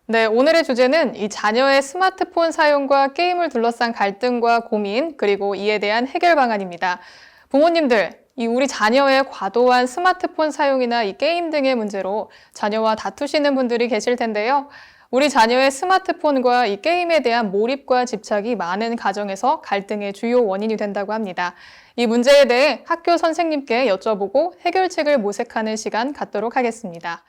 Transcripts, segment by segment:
네, 오늘의 주제는 이 자녀의 스마트폰 사용과 게임을 둘러싼 갈등과 고민, 그리고 이에 대한 해결 방안입니다. 부모님들, 이 우리 자녀의 과도한 스마트폰 사용이나 이 게임 등의 문제로 자녀와 다투시는 분들이 계실 텐데요. 우리 자녀의 스마트폰과 이 게임에 대한 몰입과 집착이 많은 가정에서 갈등의 주요 원인이 된다고 합니다. 이 문제에 대해 학교 선생님께 여쭤보고 해결책을 모색하는 시간 갖도록 하겠습니다.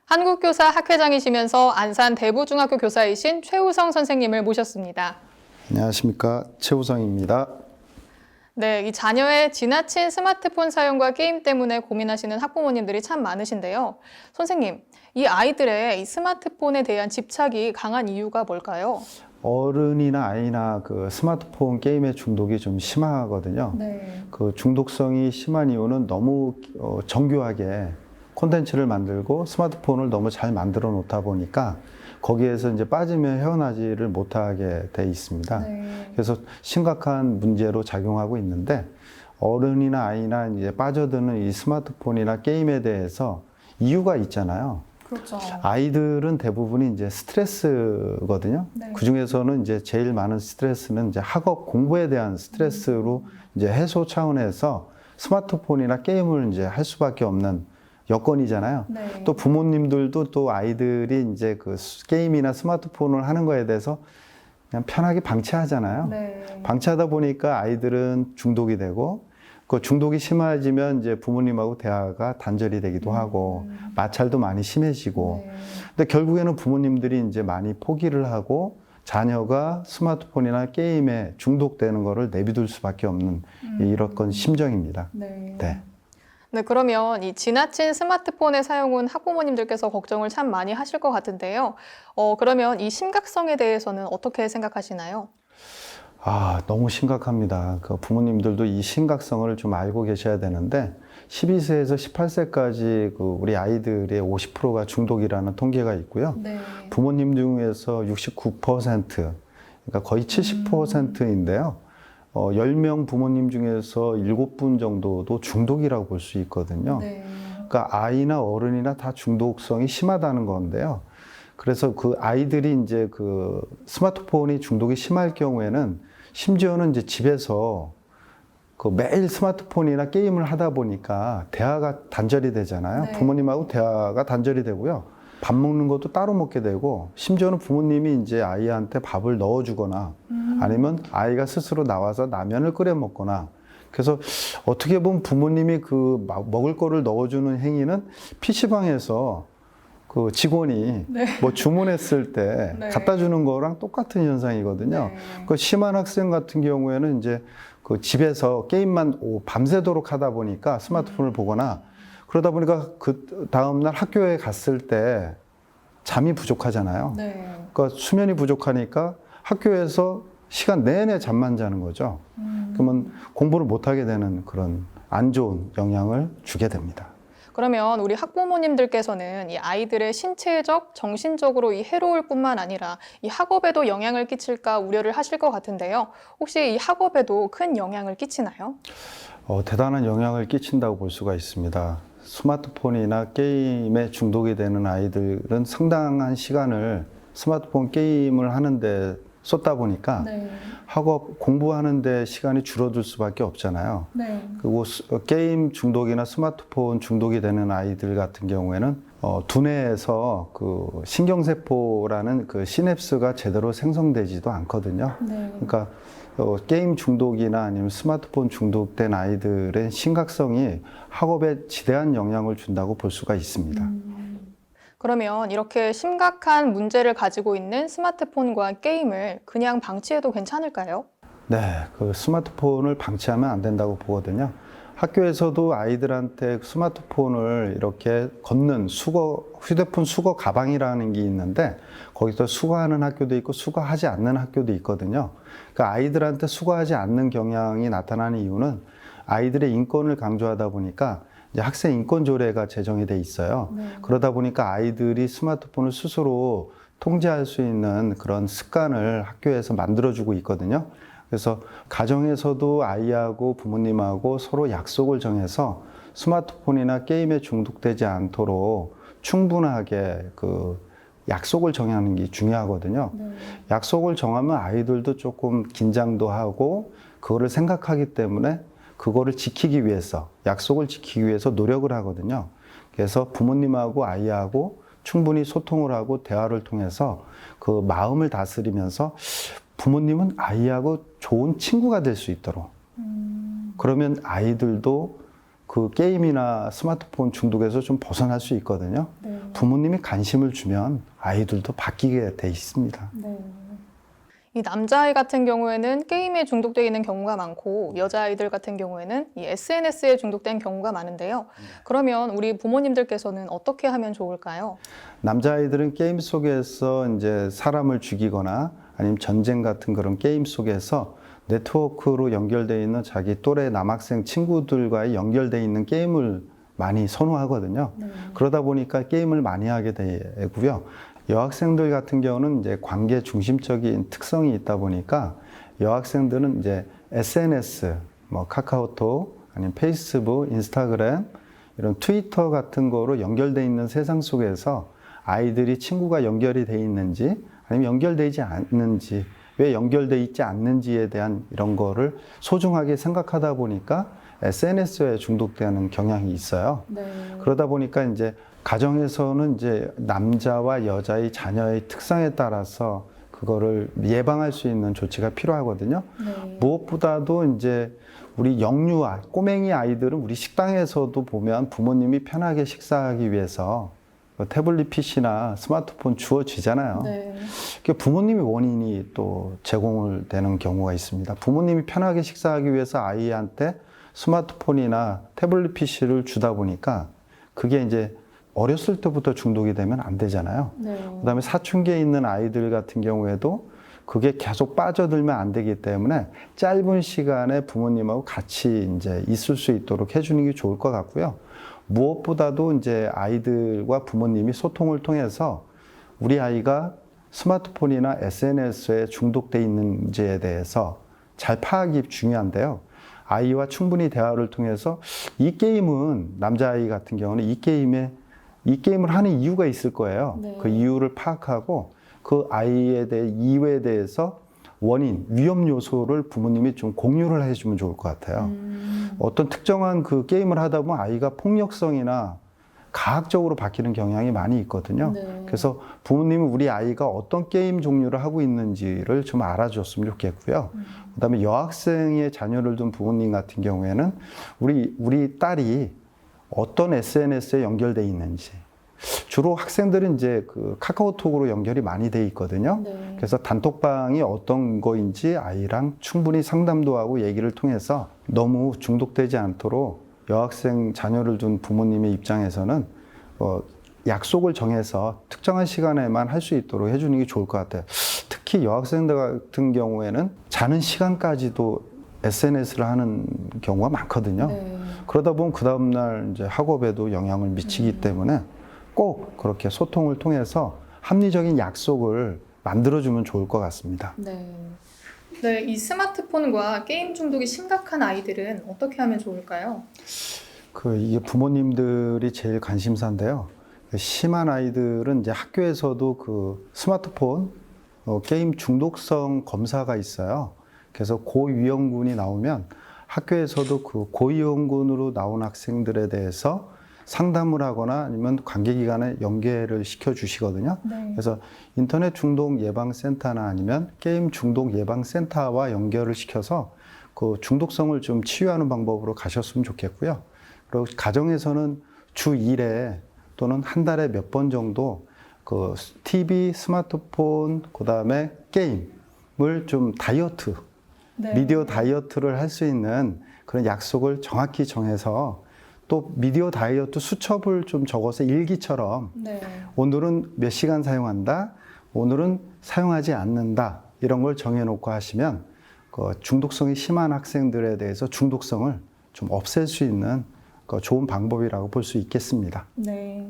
한국교사 학회장이시면서 안산 대부중학교 교사이신 최우성 선생님을 모셨습니다. 안녕하십니까, 최우성입니다. 네, 이 자녀의 지나친 스마트폰 사용과 게임 때문에 고민하시는 학부모님들이 참 많으신데요. 선생님, 이 아이들의 이 스마트폰에 대한 집착이 강한 이유가 뭘까요? 어른이나 아이나 그 스마트폰 게임의 중독이 좀 심하거든요. 네. 그 중독성이 심한 이유는 너무 정교하게 콘텐츠를 만들고 스마트폰을 너무 잘 만들어 놓다 보니까 거기에서 이제 빠지면 헤어나지를 못하게 돼 있습니다. 네. 그래서 심각한 문제로 작용하고 있는데, 어른이나 아이나 이제 빠져드는 이 스마트폰이나 게임에 대해서 이유가 있잖아요. 그렇죠. 아이들은 대부분이 이제 스트레스거든요. 네. 그 중에서는 이제 제일 많은 스트레스는 이제 학업 공부에 대한 스트레스로 이제 해소 차원에서 스마트폰이나 게임을 이제 할 수밖에 없는 여건이잖아요. 네. 또 부모님들도 또 아이들이 이제 그 게임이나 스마트폰을 하는 거에 대해서 그냥 편하게 방치하잖아요. 네. 방치하다 보니까 아이들은 중독이 되고, 그 중독이 심해지면 이제 부모님하고 대화가 단절이 되기도 하고 마찰도 많이 심해지고. 네. 근데 결국에는 부모님들이 이제 많이 포기를 하고 자녀가 스마트폰이나 게임에 중독되는 거를 내비둘 수밖에 없는 이런 심정입니다. 네. 네. 네, 그러면 이 지나친 스마트폰의 사용은 학부모님들께서 걱정을 참 많이 하실 것 같은데요. 그러면 이 심각성에 대해서는 어떻게 생각하시나요? 너무 심각합니다. 그 부모님들도 이 심각성을 좀 알고 계셔야 되는데, 12세에서 18세까지 그 우리 아이들의 50%가 중독이라는 통계가 있고요. 네. 부모님 중에서 69%, 그러니까 거의 70%인데요. 10명 부모님 중에서 7분 정도도 중독이라고 볼 수 있거든요. 네. 그러니까 아이나 어른이나 다 중독성이 심하다는 건데요. 그래서 그 아이들이 이제 그 스마트폰이 중독이 심할 경우에는 심지어는 이제 집에서 그 매일 스마트폰이나 게임을 하다 보니까 대화가 단절이 되잖아요. 네. 부모님하고 대화가 단절이 되고요. 밥 먹는 것도 따로 먹게 되고, 심지어는 부모님이 이제 아이한테 밥을 넣어주거나 아니면 아이가 스스로 나와서 라면을 끓여 먹거나. 그래서 어떻게 보면 부모님이 그 먹을 거를 넣어주는 행위는 PC방에서 그 직원이 네. 뭐 주문했을 때 네. 갖다 주는 거랑 똑같은 현상이거든요. 네. 그 심한 학생 같은 경우에는 이제 그 집에서 게임만 밤새도록 하다 보니까 스마트폰을 보거나, 그러다 보니까 그 다음날 학교에 갔을 때 잠이 부족하잖아요. 네. 그러니까 수면이 부족하니까 학교에서 시간 내내 잠만 자는 거죠. 그러면 공부를 못하게 되는 그런 안 좋은 영향을 주게 됩니다. 그러면 우리 학부모님들께서는 이 아이들의 신체적, 정신적으로 이 해로울 뿐만 아니라 이 학업에도 영향을 끼칠까 우려를 하실 것 같은데요. 혹시 이 학업에도 큰 영향을 끼치나요? 대단한 영향을 끼친다고 볼 수가 있습니다. 스마트폰이나 게임에 중독이 되는 아이들은 상당한 시간을 스마트폰 게임을 하는데 쏟다 보니까 네. 학업 공부하는데 시간이 줄어들 수밖에 없잖아요. 네. 그리고 게임 중독이나 스마트폰 중독이 되는 아이들 같은 경우에는 두뇌에서 그 신경세포라는 그 시냅스가 제대로 생성되지도 않거든요. 네. 그러니까 게임 중독이나 아니면 스마트폰 중독된 아이들의 심각성이 학업에 지대한 영향을 준다고 볼 수가 있습니다. 그러면 이렇게 심각한 문제를 가지고 있는 스마트폰과 게임을 그냥 방치해도 괜찮을까요? 네, 그 스마트폰을 방치하면 안 된다고 보거든요. 학교에서도 아이들한테 스마트폰을 이렇게 걷는 휴대폰 수거 가방이라는 게 있는데, 거기서 수거하는 학교도 있고 수거하지 않는 학교도 있거든요. 그러니까 아이들한테 수거하지 않는 경향이 나타나는 이유는 아이들의 인권을 강조하다 보니까 이제 학생 인권 조례가 제정이 돼 있어요. 네. 그러다 보니까 아이들이 스마트폰을 스스로 통제할 수 있는 그런 습관을 학교에서 만들어주고 있거든요. 그래서 가정에서도 아이하고 부모님하고 서로 약속을 정해서 스마트폰이나 게임에 중독되지 않도록 충분하게 약속을 정하는 게 중요하거든요. 약속을 정하면 아이들도 조금 긴장도 하고 그거를 생각하기 때문에 그거를 지키기 위해서, 약속을 지키기 위해서 노력을 하거든요. 그래서 부모님하고 아이하고 충분히 소통을 하고 대화를 통해서 그 마음을 다스리면서 부모님은 아이하고 좋은 친구가 될 수 있도록. 그러면 아이들도 그 게임이나 스마트폰 중독에서 좀 벗어날 수 있거든요. 부모님이 관심을 주면 아이들도 바뀌게 돼 있습니다. 이 남자아이 같은 경우에는 게임에 중독되어 있는 경우가 많고 여자아이들 같은 경우에는 이 SNS에 중독된 경우가 많은데요. 그러면 우리 부모님들께서는 어떻게 하면 좋을까요? 남자아이들은 게임 속에서 이제 사람을 죽이거나 아니면 전쟁 같은 그런 게임 속에서 네트워크로 연결되어 있는 자기 또래 남학생 친구들과의 연결되어 있는 게임을 많이 선호하거든요. 그러다 보니까 게임을 많이 하게 되고요. 여학생들 같은 경우는 이제 관계 중심적인 특성이 있다 보니까 여학생들은 이제 SNS, 뭐 카카오톡, 아니면 페이스북, 인스타그램, 이런 트위터 같은 거로 연결되어 있는 세상 속에서 아이들이 친구가 연결이 돼 있는지 아니면 연결되지 않는지, 왜 연결돼 있지 않는지에 대한 이런 거를 소중하게 생각하다 보니까 SNS에 중독되는 경향이 있어요. 그러다 보니까 이제 가정에서는 이제 남자와 여자의 자녀의 특성에 따라서 그거를 예방할 수 있는 조치가 필요하거든요. 무엇보다도 이제 우리 영유아, 꼬맹이 아이들은 우리 식당에서도 보면 부모님이 편하게 식사하기 위해서 태블릿 PC나 스마트폰 주어지잖아요. 부모님이 원인이 또 제공을 되는 경우가 있습니다. 부모님이 편하게 식사하기 위해서 아이한테 스마트폰이나 태블릿 PC를 주다 보니까 그게 이제 어렸을 때부터 중독이 되면 안 되잖아요. 그다음에 사춘기에 있는 아이들 같은 경우에도 그게 계속 빠져들면 안 되기 때문에 짧은 시간에 부모님하고 같이 이제 있을 수 있도록 해주는 게 좋을 것 같고요. 무엇보다도 이제 아이들과 부모님이 소통을 통해서 우리 아이가 스마트폰이나 SNS에 중독돼 있는지에 대해서 잘 파악이 중요한데요. 아이와 충분히 대화를 통해서 이 게임은 남자아이 같은 경우는 이 게임을 하는 이유가 있을 거예요. 그 이유를 파악하고 그 아이에 대해 이유에 대해서 원인, 위험 요소를 부모님이 좀 공유를 해주면 좋을 것 같아요. 어떤 특정한 그 게임을 하다 보면 아이가 폭력성이나 가학적으로 바뀌는 경향이 많이 있거든요. 그래서 부모님은 우리 아이가 어떤 게임 종류를 하고 있는지를 좀 알아줬으면 좋겠고요. 그다음에 여학생의 자녀를 둔 부모님 같은 경우에는 우리 딸이 어떤 SNS에 연결돼 있는지, 주로 학생들은 이제 그 카카오톡으로 연결이 많이 돼 있거든요. 그래서 단톡방이 어떤 거인지 아이랑 충분히 상담도 하고 얘기를 통해서 너무 중독되지 않도록 여학생 자녀를 둔 부모님의 입장에서는 약속을 정해서 특정한 시간에만 할 수 있도록 해주는 게 좋을 것 같아요. 특히 여학생들 같은 경우에는 자는 시간까지도 SNS를 하는 경우가 많거든요. 그러다 보면 그 다음날 이제 학업에도 영향을 미치기 때문에 꼭 그렇게 소통을 통해서 합리적인 약속을 만들어주면 좋을 것 같습니다. 네, 이 스마트폰과 게임 중독이 심각한 아이들은 어떻게 하면 좋을까요? 이게 부모님들이 제일 관심사인데요. 심한 아이들은 이제 학교에서도 그 스마트폰, 게임 중독성 검사가 있어요. 그래서 고위험군이 나오면 학교에서도 그 고위험군으로 나온 학생들에 대해서 상담을 하거나 아니면 관계기관에 연계를 시켜 주시거든요. 그래서 인터넷 중독 예방센터나 아니면 게임 중독 예방센터와 연결을 시켜서 그 중독성을 좀 치유하는 방법으로 가셨으면 좋겠고요. 그리고 가정에서는 주 1회 또는 한 달에 몇 번 정도 그 TV, 스마트폰, 그 다음에 게임을 좀 다이어트, 미디어 다이어트를 할 수 있는 그런 약속을 정확히 정해서 또 미디어 다이어트 수첩을 좀 적어서 일기처럼 오늘은 몇 시간 사용한다, 오늘은 사용하지 않는다, 이런 걸 정해놓고 하시면 그 중독성이 심한 학생들에 대해서 중독성을 좀 없앨 수 있는 그 좋은 방법이라고 볼 수 있겠습니다. 네,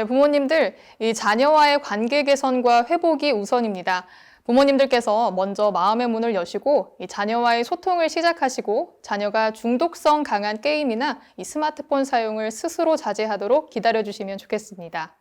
부모님들, 이 자녀와의 관계 개선과 회복이 우선입니다. 부모님들께서 먼저 마음의 문을 여시고 이 자녀와의 소통을 시작하시고 자녀가 중독성 강한 게임이나 이 스마트폰 사용을 스스로 자제하도록 기다려주시면 좋겠습니다.